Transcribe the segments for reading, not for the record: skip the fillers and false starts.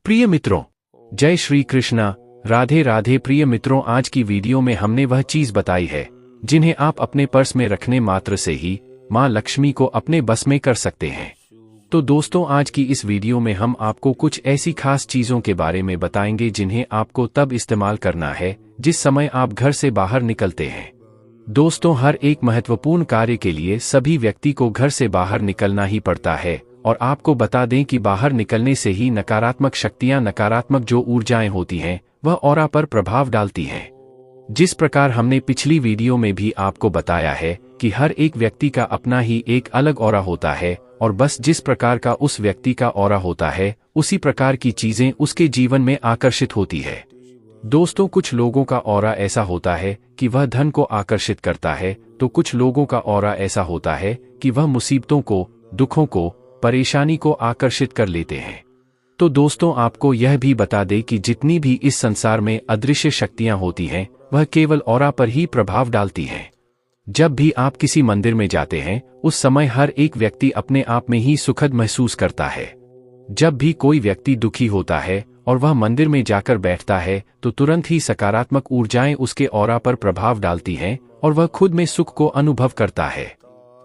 प्रिय मित्रों, जय श्री कृष्णा, राधे राधे। प्रिय मित्रों, आज की वीडियो में हमने वह चीज बताई है जिन्हें आप अपने पर्स में रखने मात्र से ही मां लक्ष्मी को अपने बस में कर सकते हैं। तो दोस्तों, आज की इस वीडियो में हम आपको कुछ ऐसी खास चीजों के बारे में बताएंगे जिन्हें आपको तब इस्तेमाल करना है जिस समय आप घर से बाहर निकलते हैं। दोस्तों, हर एक महत्वपूर्ण कार्य के लिए सभी व्यक्ति को घर से बाहर निकलना ही पड़ता है और आपको बता दें कि बाहर निकलने से ही नकारात्मक शक्तियां, नकारात्मक जो ऊर्जाएं होती हैं, वह ऑरा पर प्रभाव डालती हैं। जिस प्रकार हमने पिछली वीडियो में भी आपको बताया है कि हर एक व्यक्ति का अपना ही एक अलग ऑरा होता है और बस जिस प्रकार का उस व्यक्ति का ऑरा होता है उसी प्रकार की चीजें उसके जीवन में आकर्षित होती है। दोस्तों, कुछ लोगों का ऑरा ऐसा होता है कि वह धन को आकर्षित करता है, तो कुछ लोगों का ऑरा ऐसा होता है कि वह मुसीबतों को, दुखों को, परेशानी को आकर्षित कर लेते हैं। तो दोस्तों, आपको यह भी बता दें कि जितनी भी इस संसार में अदृश्य शक्तियां होती हैं, वह केवल ऑरा पर ही प्रभाव डालती हैं। जब भी आप किसी मंदिर में जाते हैं, उस समय हर एक व्यक्ति अपने आप में ही सुखद महसूस करता है। जब भी कोई व्यक्ति दुखी होता है और वह मंदिर में जाकर बैठता है, तो तुरंत ही सकारात्मक ऊर्जाएं उसके ऑरा पर प्रभाव डालती हैं और वह खुद में सुख को अनुभव करता है।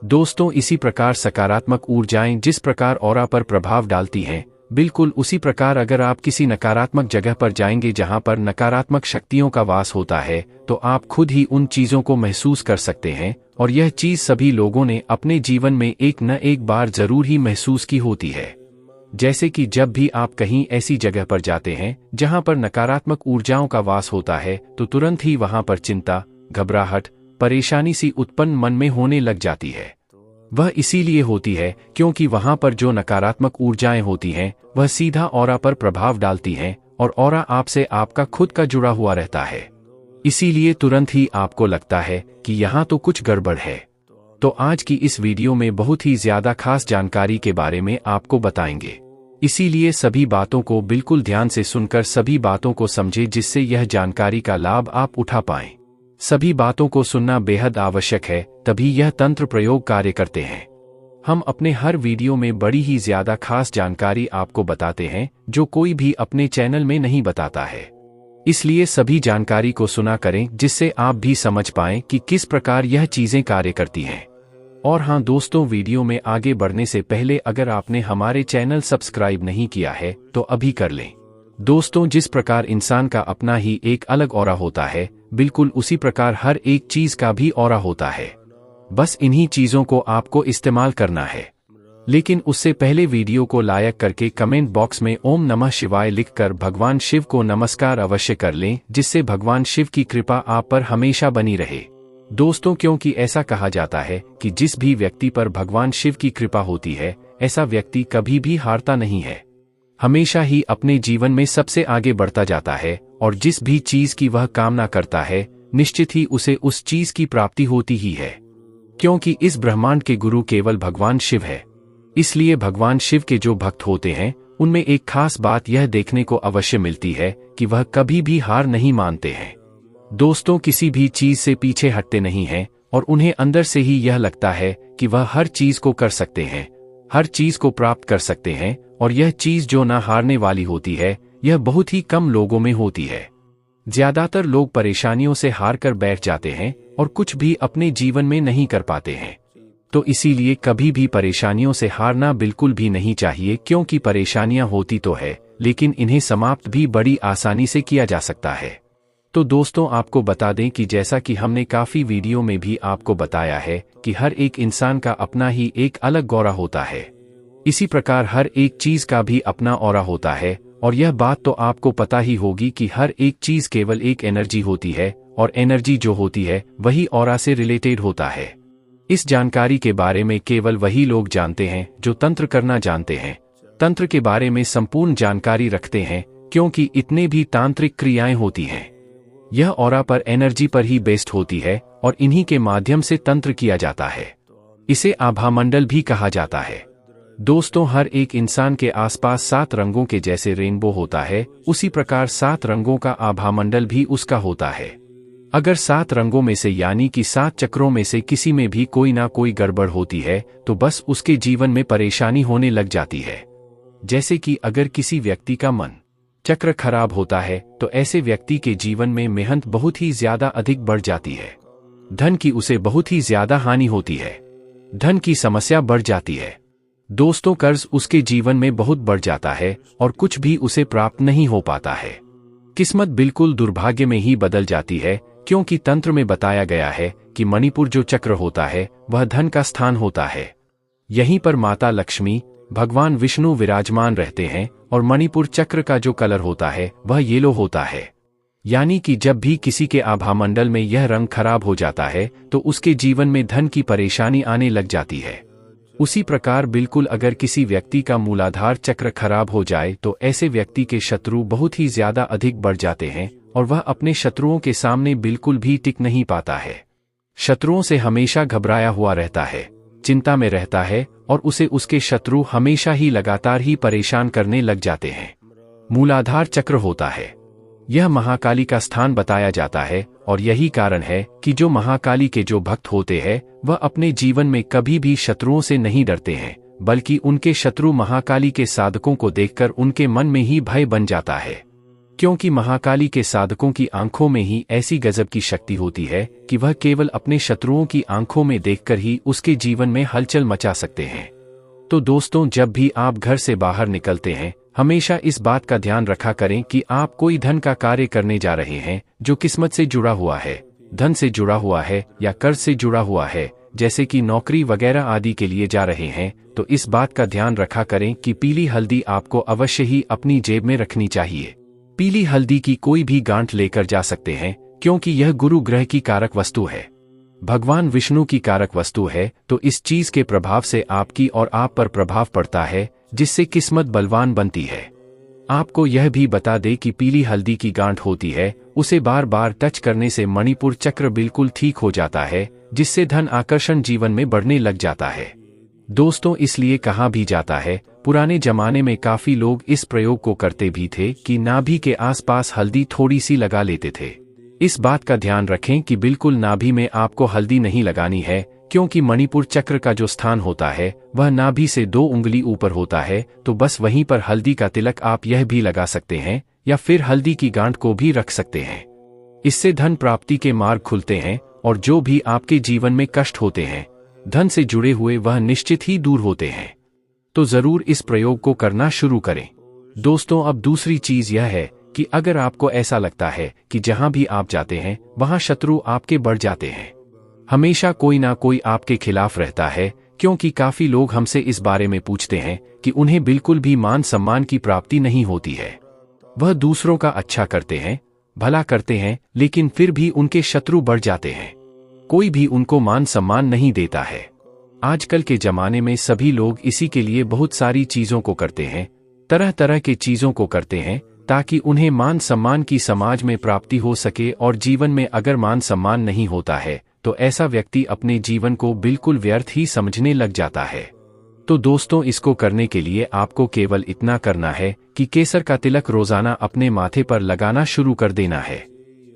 दोस्तों, इसी प्रकार सकारात्मक ऊर्जाएं जिस प्रकार ऑरा पर प्रभाव डालती हैं, बिल्कुल उसी प्रकार अगर आप किसी नकारात्मक जगह पर जाएंगे जहां पर नकारात्मक शक्तियों का वास होता है, तो आप खुद ही उन चीजों को महसूस कर सकते हैं और यह चीज सभी लोगों ने अपने जीवन में एक न एक बार जरूर ही महसूस की होती है। जैसे कि जब भी आप कहीं ऐसी जगह पर जाते हैं जहां पर नकारात्मक ऊर्जाओं का वास होता है, तो तुरंत ही वहां पर चिंता, घबराहट, परेशानी सी उत्पन्न मन में होने लग जाती है। वह इसीलिए होती है क्योंकि वहां पर जो नकारात्मक ऊर्जाएं होती हैं, वह सीधा ऑरा पर प्रभाव डालती हैं और ऑरा आपसे आपका खुद का जुड़ा हुआ रहता है। इसीलिए तुरंत ही आपको लगता है कि यहाँ तो कुछ गड़बड़ है। तो आज की इस वीडियो में बहुत ही ज्यादा खास जानकारी के बारे में आपको बताएंगे। इसीलिए सभी बातों को बिल्कुल ध्यान से सुनकर सभी बातों को समझे, जिससे यह जानकारी का लाभ आप उठा पाएं। सभी बातों को सुनना बेहद आवश्यक है, तभी यह तंत्र प्रयोग कार्य करते हैं। हम अपने हर वीडियो में बड़ी ही ज्यादा खास जानकारी आपको बताते हैं जो कोई भी अपने चैनल में नहीं बताता है। इसलिए सभी जानकारी को सुना करें जिससे आप भी समझ पाएं कि किस प्रकार यह चीजें कार्य करती हैं। और हाँ दोस्तों, वीडियो में आगे बढ़ने से पहले अगर आपने हमारे चैनल सब्सक्राइब नहीं किया है तो अभी कर लें। दोस्तों, जिस प्रकार इंसान का अपना ही एक अलग ऑरा होता है, बिल्कुल उसी प्रकार हर एक चीज का भी ऑरा होता है। बस इन्हीं चीजों को आपको इस्तेमाल करना है। लेकिन उससे पहले वीडियो को लाइक करके कमेंट बॉक्स में ओम नमः शिवाय लिखकर भगवान शिव को नमस्कार अवश्य कर लें, जिससे भगवान शिव की कृपा आप पर हमेशा बनी रहे। दोस्तों, क्योंकि ऐसा कहा जाता है कि जिस भी व्यक्ति पर भगवान शिव की कृपा होती है, ऐसा व्यक्ति कभी भी हारता नहीं है, हमेशा ही अपने जीवन में सबसे आगे बढ़ता जाता है और जिस भी चीज की वह कामना करता है, निश्चित ही उसे उस चीज की प्राप्ति होती ही है। क्योंकि इस ब्रह्मांड के गुरु केवल भगवान शिव है। इसलिए भगवान शिव के जो भक्त होते हैं, उनमें एक खास बात यह देखने को अवश्य मिलती है कि वह कभी भी हार नहीं मानते हैं। दोस्तों, किसी भी चीज से पीछे हटते नहीं हैं और उन्हें अंदर से ही यह लगता है कि वह हर चीज को कर सकते हैं, हर चीज को प्राप्त कर सकते हैं और यह चीज जो ना हारने वाली होती है, यह बहुत ही कम लोगों में होती है। ज्यादातर लोग परेशानियों से हार कर बैठ जाते हैं और कुछ भी अपने जीवन में नहीं कर पाते हैं। तो इसीलिए कभी भी परेशानियों से हारना बिल्कुल भी नहीं चाहिए, क्योंकि परेशानियां होती तो है लेकिन इन्हें समाप्त भी बड़ी आसानी से किया जा सकता है। तो दोस्तों, आपको बता दें कि जैसा कि हमने काफी वीडियो में भी आपको बताया है कि हर एक इंसान का अपना ही एक अलग ऑरा होता है। इसी प्रकार हर एक चीज का भी अपना ऑरा होता है और यह बात तो आपको पता ही होगी कि हर एक चीज केवल एक एनर्जी होती है और एनर्जी जो होती है वही ऑरा से रिलेटेड होता है। इस जानकारी के बारे में केवल वही लोग जानते हैं जो तंत्र करना जानते हैं, तंत्र के बारे में संपूर्ण जानकारी रखते हैं, क्योंकि इतने भी तांत्रिक क्रियाएं होती हैं, यह ऑरा पर एनर्जी पर ही बेस्ड होती है और इन्हीं के माध्यम से तंत्र किया जाता है। इसे आभामंडल भी कहा जाता है। दोस्तों, हर एक इंसान के आसपास 7 रंगों के जैसे रेनबो होता है, उसी प्रकार 7 रंगों का आभामंडल भी उसका होता है। अगर 7 रंगों में से यानी कि 7 चक्रों में से किसी में भी कोई ना कोई गड़बड़ होती है, तो बस उसके जीवन में परेशानी होने लग जाती है। जैसे कि अगर किसी व्यक्ति का मन चक्र खराब होता है तो ऐसे व्यक्ति के जीवन में मेहनत बहुत ही ज्यादा अधिक बढ़ जाती है। धन की उसे बहुत ही ज्यादा हानि होती है। धन की समस्या बढ़ जाती है। दोस्तों, कर्ज उसके जीवन में बहुत बढ़ जाता है और कुछ भी उसे प्राप्त नहीं हो पाता है। किस्मत बिल्कुल दुर्भाग्य में ही बदल जाती है, क्योंकि तंत्र में बताया गया है कि मणिपुर जो चक्र होता है वह धन का स्थान होता है। यहीं पर माता लक्ष्मी, भगवान विष्णु विराजमान रहते हैं और मणिपुर चक्र का जो कलर होता है वह येलो होता है। यानी कि जब भी किसी के आभामंडल में यह रंग खराब हो जाता है तो उसके जीवन में धन की परेशानी आने लग जाती है। उसी प्रकार बिल्कुल अगर किसी व्यक्ति का मूलाधार चक्र खराब हो जाए तो ऐसे व्यक्ति के शत्रु बहुत ही ज्यादा अधिक बढ़ जाते हैं और वह अपने शत्रुओं के सामने बिल्कुल भी टिक नहीं पाता है। शत्रुओं से हमेशा घबराया हुआ रहता है, चिंता में रहता है और उसे उसके शत्रु हमेशा ही लगातार ही परेशान करने लग जाते हैं। मूलाधार चक्र होता है, यह महाकाली का स्थान बताया जाता है और यही कारण है कि जो महाकाली के जो भक्त होते हैं वह अपने जीवन में कभी भी शत्रुओं से नहीं डरते हैं, बल्कि उनके शत्रु महाकाली के साधकों को देखकर उनके मन में ही भय बन जाता है। क्योंकि महाकाली के साधकों की आंखों में ही ऐसी गजब की शक्ति होती है कि वह केवल अपने शत्रुओं की आंखों में देखकर ही उसके जीवन में हलचल मचा सकते हैं। तो दोस्तों, जब भी आप घर से बाहर निकलते हैं हमेशा इस बात का ध्यान रखा करें कि आप कोई धन का कार्य करने जा रहे हैं जो किस्मत से जुड़ा हुआ है, धन से जुड़ा हुआ है या कर्ज से जुड़ा हुआ है, जैसे कि नौकरी वगैरह आदि के लिए जा रहे हैं, तो इस बात का ध्यान रखा करें कि पीली हल्दी आपको अवश्य ही अपनी जेब में रखनी चाहिए। पीली हल्दी की कोई भी गांठ लेकर जा सकते हैं, क्योंकि यह गुरु ग्रह की कारक वस्तु है, भगवान विष्णु की कारक वस्तु है। तो इस चीज के प्रभाव से आपकी और आप पर प्रभाव पड़ता है, जिससे किस्मत बलवान बनती है। आपको यह भी बता दे कि पीली हल्दी की गांठ होती है, उसे बार बार टच करने से मणिपुर चक्र बिल्कुल ठीक हो जाता है, जिससे धन आकर्षण जीवन में बढ़ने लग जाता है। दोस्तों, इसलिए कहा भी जाता है, पुराने जमाने में काफी लोग इस प्रयोग को करते भी थे कि नाभि के आसपास हल्दी थोड़ी सी लगा लेते थे। इस बात का ध्यान रखें कि बिल्कुल नाभि में आपको हल्दी नहीं लगानी है, क्योंकि मणिपुर चक्र का जो स्थान होता है वह नाभि से 2 उंगली ऊपर होता है। तो बस वहीं पर हल्दी का तिलक आप यह भी लगा सकते हैं या फिर हल्दी की गांठ को भी रख सकते हैं। इससे धन प्राप्ति के मार्ग खुलते हैं और जो भी आपके जीवन में कष्ट होते हैं धन से जुड़े हुए वह निश्चित ही दूर होते हैं। तो जरूर इस प्रयोग को करना शुरू करें। दोस्तों, अब दूसरी चीज यह है कि अगर आपको ऐसा लगता है कि जहां भी आप जाते हैं वहां शत्रु आपके बढ़ जाते हैं, हमेशा कोई ना कोई आपके खिलाफ रहता है, क्योंकि काफी लोग हमसे इस बारे में पूछते हैं कि उन्हें बिल्कुल भी मान सम्मान की प्राप्ति नहीं होती है। वह दूसरों का अच्छा करते हैं, भला करते हैं, लेकिन फिर भी उनके शत्रु बढ़ जाते हैं। कोई भी उनको मान सम्मान नहीं देता है। आजकल के जमाने में सभी लोग इसी के लिए बहुत सारी चीजों को करते हैं, तरह तरह के चीजों को करते हैं, ताकि उन्हें मान सम्मान की समाज में प्राप्ति हो सके। और जीवन में अगर मान सम्मान नहीं होता है तो ऐसा व्यक्ति अपने जीवन को बिल्कुल व्यर्थ ही समझने लग जाता है। तो दोस्तों, इसको करने के लिए आपको केवल इतना करना है कि केसर का तिलक रोजाना अपने माथे पर लगाना शुरू कर देना है।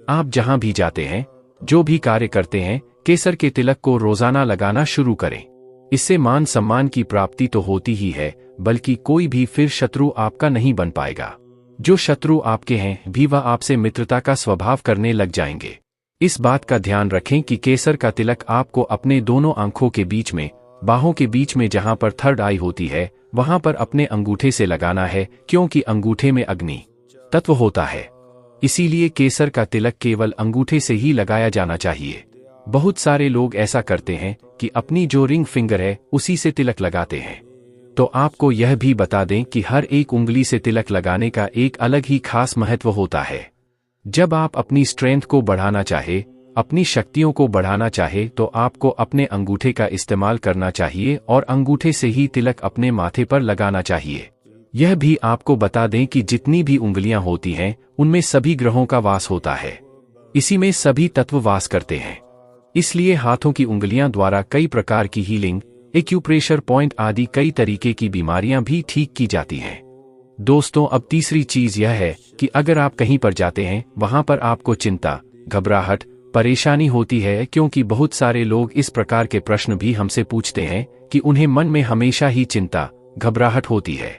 आप जहां भी जाते हैं, जो भी कार्य करते हैं, केसर के तिलक को रोजाना लगाना शुरू करें। इससे मान सम्मान की प्राप्ति तो होती ही है, बल्कि कोई भी फिर शत्रु आपका नहीं बन पाएगा। जो शत्रु आपके हैं भी वह आपसे मित्रता का स्वभाव करने लग जाएंगे। इस बात का ध्यान रखें कि केसर का तिलक आपको अपने दोनों आंखों के बीच में, बाहों के बीच में जहां पर थर्ड आई होती है वहां पर अपने अंगूठे से लगाना है, क्योंकि अंगूठे में अग्नि तत्व होता है। इसीलिए केसर का तिलक केवल अंगूठे से ही लगाया जाना चाहिए। बहुत सारे लोग ऐसा करते हैं कि अपनी जो रिंग फिंगर है उसी से तिलक लगाते हैं। तो आपको यह भी बता दें कि हर एक उंगली से तिलक लगाने का एक अलग ही खास महत्व होता है। जब आप अपनी स्ट्रेंथ को बढ़ाना चाहे, अपनी शक्तियों को बढ़ाना चाहे, तो आपको अपने अंगूठे का इस्तेमाल करना चाहिए और अंगूठे से ही तिलक अपने माथे पर लगाना चाहिए। यह भी आपको बता दें कि जितनी भी उंगलियां होती हैं उनमें सभी ग्रहों का वास होता है, इसी में सभी तत्व वास करते हैं। इसलिए हाथों की उंगलियां द्वारा कई प्रकार की हीलिंग, एक्यूप्रेशर पॉइंट आदि कई तरीके की बीमारियां भी ठीक की जाती हैं। दोस्तों, अब तीसरी चीज यह है कि अगर आप कहीं पर जाते हैं वहां पर आपको चिंता, घबराहट, परेशानी होती है, क्योंकि बहुत सारे लोग इस प्रकार के प्रश्न भी हमसे पूछते हैं कि उन्हें मन में हमेशा ही चिंता, घबराहट होती है।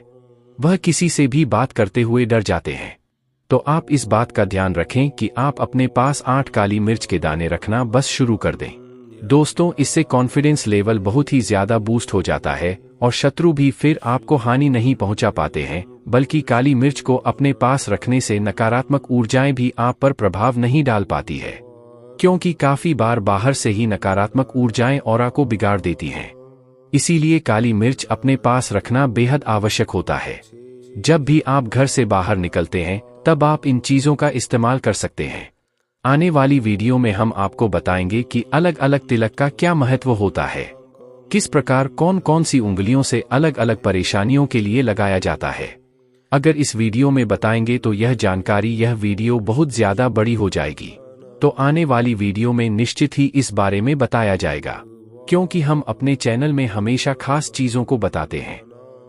वह किसी से भी बात करते हुए डर जाते हैं। तो आप इस बात का ध्यान रखें कि आप अपने पास 8 काली मिर्च के दाने रखना बस शुरू कर दें। दोस्तों, इससे कॉन्फिडेंस लेवल बहुत ही ज्यादा बूस्ट हो जाता है और शत्रु भी फिर आपको हानि नहीं पहुंचा पाते हैं, बल्कि काली मिर्च को अपने पास रखने से नकारात्मक ऊर्जाएं भी आप पर प्रभाव नहीं डाल पाती है, क्योंकि काफी बार बाहर से ही नकारात्मक ऊर्जाएं ऑरा को बिगाड़ देती हैं। इसीलिए काली मिर्च अपने पास रखना बेहद आवश्यक होता है। जब भी आप घर से बाहर निकलते हैं तब आप इन चीजों का इस्तेमाल कर सकते हैं। आने वाली वीडियो में हम आपको बताएंगे कि अलग अलग तिलक का क्या महत्व होता है, किस प्रकार कौन कौन सी उंगलियों से अलग अलग परेशानियों के लिए लगाया जाता है। अगर इस वीडियो में बताएंगे तो यह वीडियो बहुत ज्यादा बड़ी हो जाएगी, तो आने वाली वीडियो में निश्चित ही इस बारे में बताया जाएगा, क्योंकि हम अपने चैनल में हमेशा खास चीजों को बताते हैं।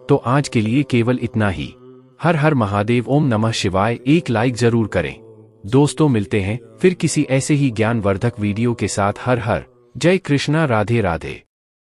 तो आज के लिए केवल इतना ही। हर हर महादेव, ओम नमः शिवाय। एक लाइक जरूर करें। दोस्तों, मिलते हैं फिर किसी ऐसे ही ज्ञानवर्धक वीडियो के साथ। हर हर जय कृष्णा, राधे राधे।